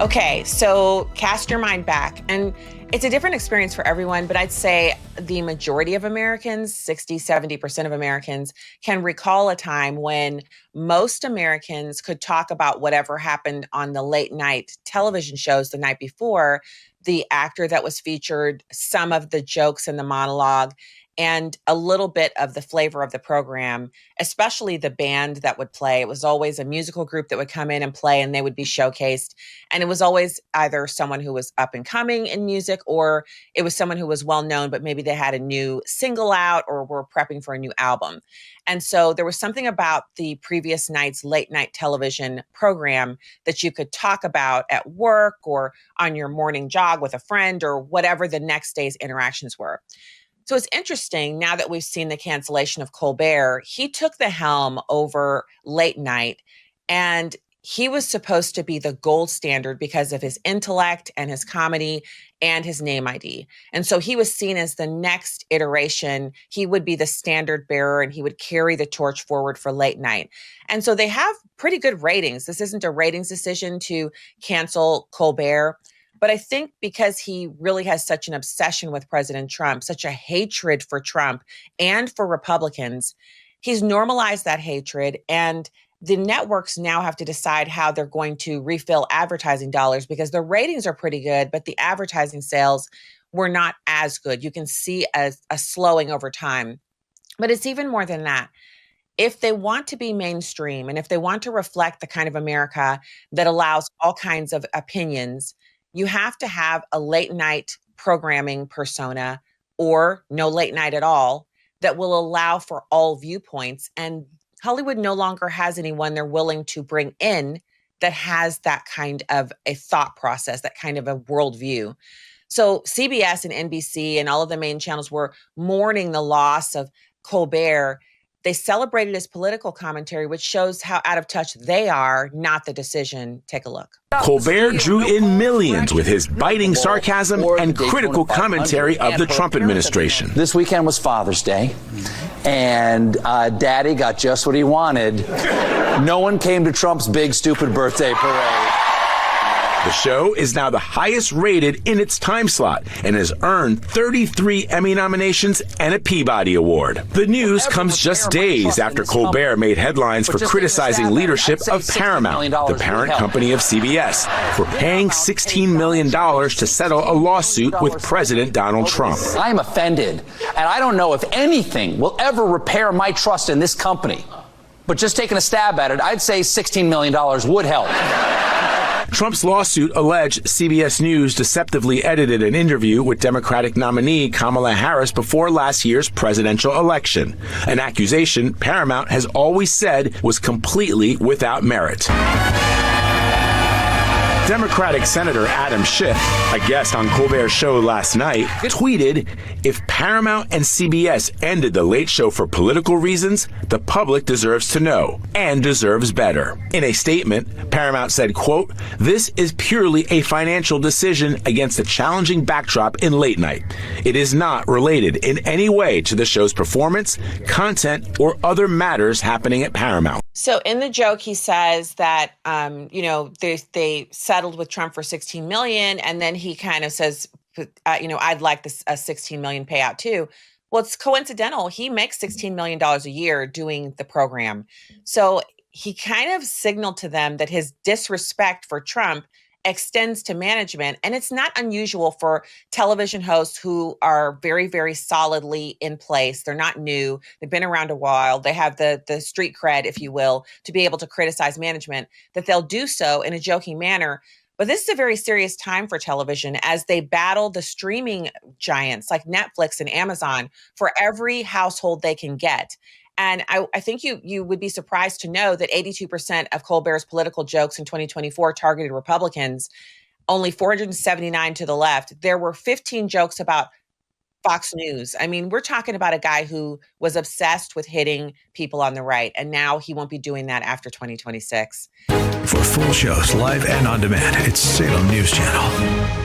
Okay, so cast your mind back. And it's a different experience for everyone, but I'd say the majority of Americans, 60, 70% of Americans, can recall a time when most Americans could talk about whatever happened on the late night television shows the night before, the actor that was featured, some of the jokes in the monologue, and a little bit of the flavor of the program, especially the band that would play. It was always a musical group that would come in and play, and they would be showcased. And it was always either someone who was up and coming in music, or it was someone who was well known, but maybe they had a new single out or were prepping for a new album. And so there was something about the previous night's late night television program that you could talk about at work or on your morning jog with a friend or whatever the next day's interactions were. So it's interesting now that we've seen the cancellation of Colbert, he took the helm over late night, and he was supposed to be the gold standard because of his intellect and his comedy and his name ID. And so he was seen as the next iteration. He would be the standard bearer and he would carry the torch forward for late night. And so they have pretty good ratings. This isn't a ratings decision to cancel Colbert. But I think because he really has such an obsession with President Trump, such a hatred for Trump and for Republicans, he's normalized that hatred. And the networks now have to decide how they're going to refill advertising dollars because the ratings are pretty good, but the advertising sales were not as good. You can see a slowing over time. But it's even more than that. If they want to be mainstream and if they want to reflect the kind of America that allows all kinds of opinions, you have to have a late night programming persona or no late night at all that will allow for all viewpoints. And Hollywood no longer has anyone they're willing to bring in that has that kind of a thought process, that kind of a worldview. So CBS and NBC and all of the main channels were mourning the loss of Colbert. They celebrated his political commentary, which shows how out of touch they are, not the decision. Take a look. Colbert drew in millions with his biting sarcasm and critical commentary of the Trump administration. This weekend was Father's Day, and Daddy got just what he wanted. No one came to Trump's big, stupid birthday parade. The show is now the highest rated in its time slot and has earned 33 Emmy nominations and a Peabody Award. The news comes just days after Colbert made headlines for criticizing leadership of Paramount, the parent company of CBS, for paying $16 million to settle a lawsuit with President Donald Trump. I'm offended, and I don't know if anything will ever repair my trust in this company. But just taking a stab at it, I'd say $16 million would help. Trump's lawsuit alleged CBS News deceptively edited an interview with Democratic nominee Kamala Harris before last year's presidential election, an accusation Paramount has always said was completely without merit. Democratic Senator Adam Schiff, a guest on Colbert's show last night, tweeted, "If Paramount and CBS ended the Late Show for political reasons, the public deserves to know and deserves better." In a statement, Paramount said, quote, "This is purely a financial decision against a challenging backdrop in late night. It is not related in any way to the show's performance, content, or other matters happening at Paramount." So in the joke, he says that, they settled with Trump for $16 million. And then he kind of says, I'd like this a $16 million payout too. Well, it's coincidental. He makes $16 million a year doing the program. So he kind of signaled to them that his disrespect for Trump extends to management. And it's not unusual for television hosts who are very, very solidly in place. They're not new. They've been around a while. They have the street cred, if you will, to be able to criticize management, that they'll do so in a joking manner. But this is a very serious time for television as they battle the streaming giants like Netflix and Amazon for every household they can get. And I think you would be surprised to know that 82% of Colbert's political jokes in 2024 targeted Republicans, only 479 to the left. There were 15 jokes about Fox News. I mean, we're talking about a guy who was obsessed with hitting people on the right, and now he won't be doing that after 2026. For full shows, live and on demand, it's Salem News Channel.